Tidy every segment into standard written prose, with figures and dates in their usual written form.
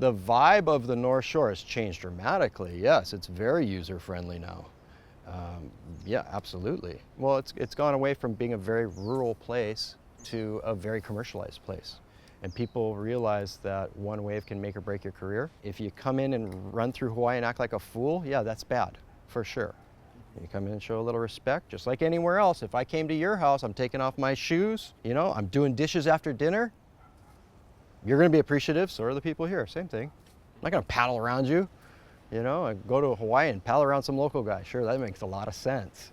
The vibe of the North Shore has changed dramatically. Yes, it's very user-friendly now. Yeah, absolutely. Well, it's gone away from being a very rural place to a very commercialized place. And people realize that one wave can make or break your career. If you come in and run through Hawaii and act like a fool, yeah, that's bad, for sure. You come in and show a little respect, just like anywhere else. If I came to your house, I'm taking off my shoes, you know, I'm doing dishes after dinner, you're gonna be appreciative, so are the people here, same thing. I'm not gonna paddle around you, you know, I go to Hawaii and paddle around some local guy. Sure, that makes a lot of sense.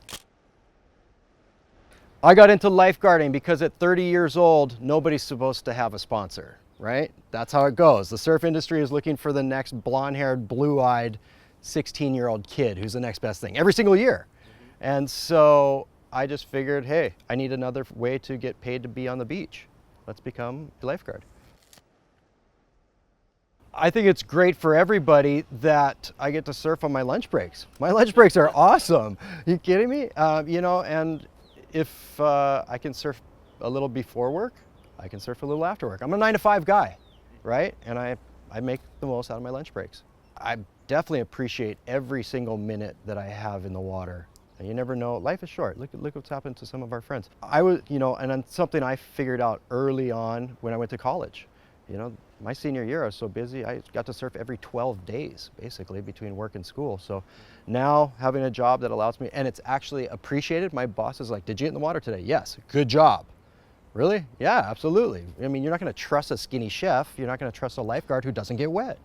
I got into lifeguarding because at 30 years old, nobody's supposed to have a sponsor, right? That's how it goes. The surf industry is looking for the next blonde-haired, blue-eyed 16-year-old kid who's the next best thing every single year. And so I just figured, hey, I need another way to get paid to be on the beach. Let's become a lifeguard. I think it's great for everybody that I get to surf on my lunch breaks. My lunch breaks are awesome. You kidding me? You know, and if I can surf a little before work, I can surf a little after work. I'm a 9-to-5 guy, right? And I make the most out of my lunch breaks. I definitely appreciate every single minute that I have in the water. And you never know, life is short. Look what's happened to some of our friends. I was, you know, and it's something I figured out early on when I went to college. You know, my senior year, I was so busy, I got to surf every 12 days, basically, between work and school. So now having a job that allows me, and it's actually appreciated. My boss is like, did you get in the water today? Yes, good job. Really? Yeah, absolutely. I mean, you're not gonna trust a skinny chef. You're not gonna trust a lifeguard who doesn't get wet.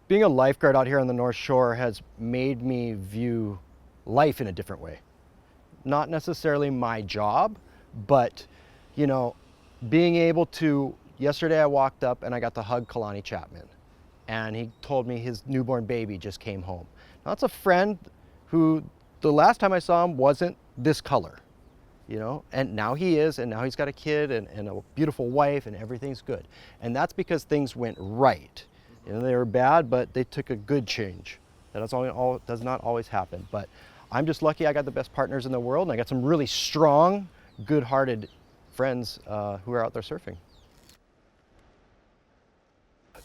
Being a lifeguard out here on the North Shore has made me view life in a different way. Not necessarily my job, but, you know, being able to, yesterday I walked up and I got to hug Kalani Chapman, and he told me his newborn baby just came home. Now that's a friend who the last time I saw him wasn't this color, you know, and now he is, and now he's got a kid and a beautiful wife and everything's good. And that's because things went right. You know, they were bad, but they took a good change. That does not always happen, but I'm just lucky I got the best partners in the world, and I got some really strong, good-hearted friends who are out there surfing.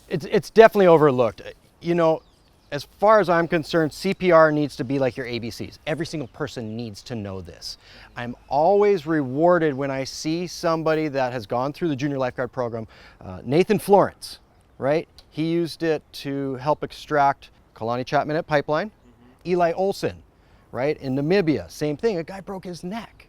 It's definitely overlooked. You know, as far as I'm concerned, CPR needs to be like your ABCs. Every single person needs to know this. I'm always rewarded when I see somebody that has gone through the junior lifeguard program. Nathan Florence, right? He used it to help extract Kalani Chapman at Pipeline. Eli Olsen, right? In Namibia, same thing. A guy broke his neck.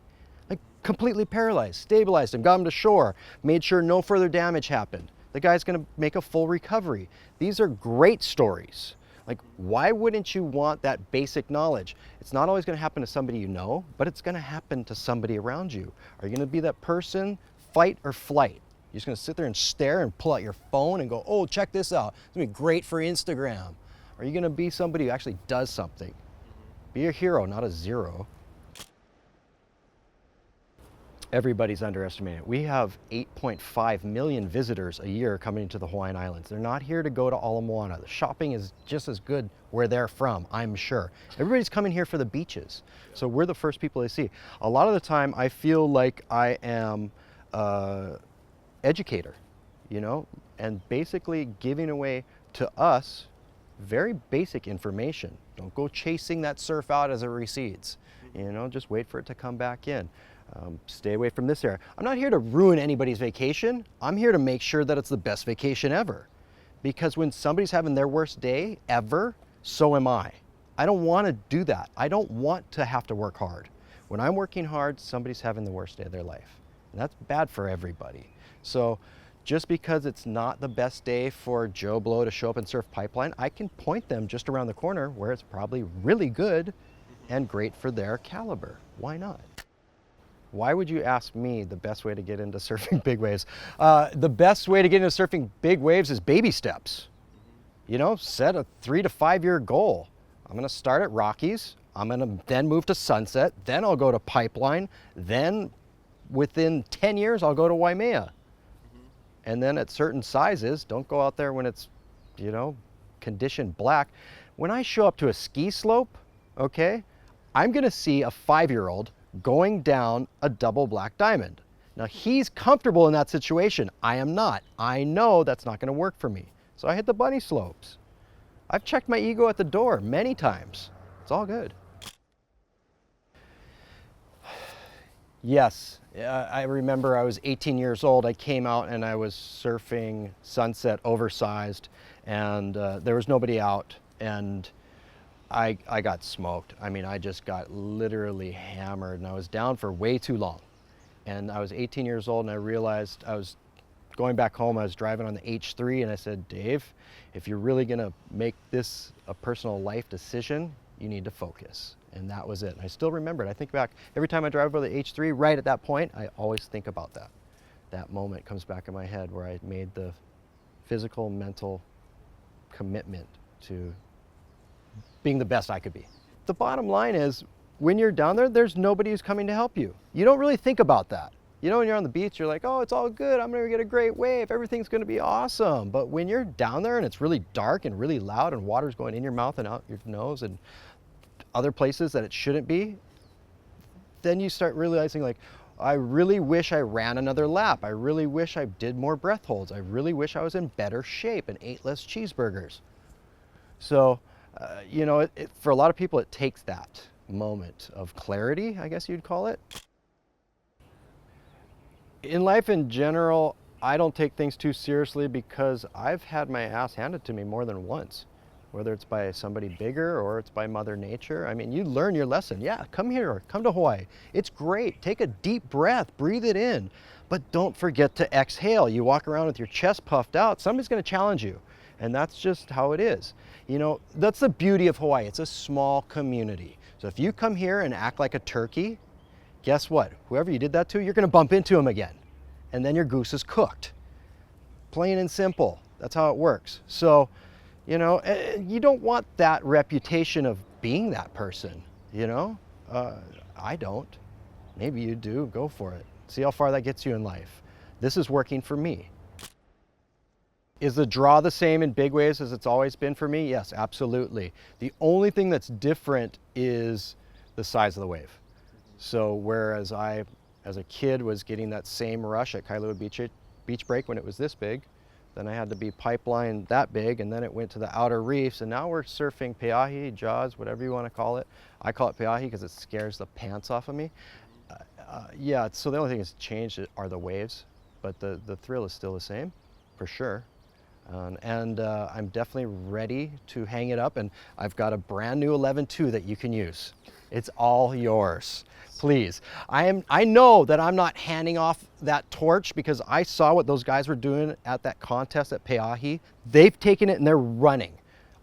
Completely paralyzed, stabilized him, got him to shore, made sure no further damage happened. The guy's gonna make a full recovery. These are great stories. Like, why wouldn't you want that basic knowledge? It's not always gonna happen to somebody you know, but it's gonna happen to somebody around you. Are you gonna be that person, fight or flight? You're just gonna sit there and stare and pull out your phone and go, oh, check this out. It's gonna be great for Instagram. Are you gonna be somebody who actually does something? Be a hero, not a zero. Everybody's underestimating it. We have 8.5 million visitors a year coming into the Hawaiian Islands. They're not here to go to Ala Moana. The shopping is just as good where they're from, I'm sure. Everybody's coming here for the beaches. So we're the first people they see. A lot of the time I feel like I am an educator, you know, and basically giving away to us very basic information. Don't go chasing that surf out as it recedes. You know, just wait for it to come back in. Stay away from this area. I'm not here to ruin anybody's vacation. I'm here to make sure that it's the best vacation ever. Because when somebody's having their worst day ever, so am I. I don't want to do that. I don't want to have to work hard. When I'm working hard, somebody's having the worst day of their life. And that's bad for everybody. So just because it's not the best day for Joe Blow to show up and surf Pipeline, I can point them just around the corner where it's probably really good and great for their caliber. Why not? Why would you ask me the best way to get into surfing big waves? The best way to get into surfing big waves is baby steps. You know, set a 3 to 5 year goal. I'm gonna start at Rockies. I'm gonna then move to Sunset. Then I'll go to Pipeline. Then within 10 years, I'll go to Waimea. And then at certain sizes, don't go out there when it's, you know, conditioned black. When I show up to a ski slope, okay, I'm gonna see a 5-year-old going down a double black diamond. Now he's comfortable in that situation. I am not. I know that's not going to work for me. So I hit the bunny slopes. I've checked my ego at the door many times. It's all good. Yes, I remember I was 18 years old. I came out and I was surfing sunset oversized, and there was nobody out, and I got smoked. I mean, I just got literally hammered, and I was down for way too long. And I was 18 years old, and I realized I was going back home. I was driving on the H3, and I said, Dave, if you're really gonna make this a personal life decision, you need to focus. And that was it. And I still remember it. I think back every time I drive over the H3, right at that point, I always think about that. That moment comes back in my head where I made the physical, mental commitment to being the best I could be. The bottom line is, when you're down there, there's nobody who's coming to help you. You don't really think about that. You know, when you're on the beach, you're like, oh, it's all good. I'm gonna get a great wave. Everything's gonna be awesome. But when you're down there and it's really dark and really loud and water's going in your mouth and out your nose and other places that it shouldn't be, then you start realizing, like, I really wish I ran another lap. I really wish I did more breath holds. I really wish I was in better shape and ate less cheeseburgers. So, you know, for a lot of people, it takes that moment of clarity, I guess you'd call it. In life in general, I don't take things too seriously because I've had my ass handed to me more than once, whether it's by somebody bigger or it's by Mother Nature. I mean, you learn your lesson. Yeah, come here, come to Hawaii. It's great. Take a deep breath, breathe it in, but don't forget to exhale. You walk around with your chest puffed out, somebody's gonna challenge you. And that's just how it is. You know, that's the beauty of Hawaii. It's a small community. So if you come here and act like a turkey, guess what? Whoever you did that to, you're gonna bump into him again. And then your goose is cooked. Plain and simple. That's how it works. So, you know, you don't want that reputation of being that person, you know? I don't. Maybe you do. Go for it. See how far that gets you in life. This is working for me. Is the draw the same in big waves as it's always been for me? Yes, absolutely. The only thing that's different is the size of the wave. So whereas I, as a kid, was getting that same rush at Kailua Beach Break when it was this big, then I had to be pipeline that big, and then it went to the outer reefs, and now we're surfing peahi, jaws, whatever you want to call it. I call it peahi because it scares the pants off of me. Yeah, so the only thing that's changed are the waves, but the thrill is still the same, for sure. I'm definitely ready to hang it up, and I've got a brand new 11.2 that you can use. It's all yours, please. I know that I'm not handing off that torch because I saw what those guys were doing at that contest at Peahi. They've taken it and they're running.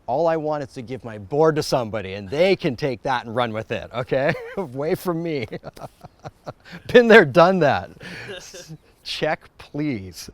All I want is to give my board to somebody and they can take that and run with it, okay? Away from me. Been there, done that. Check, please.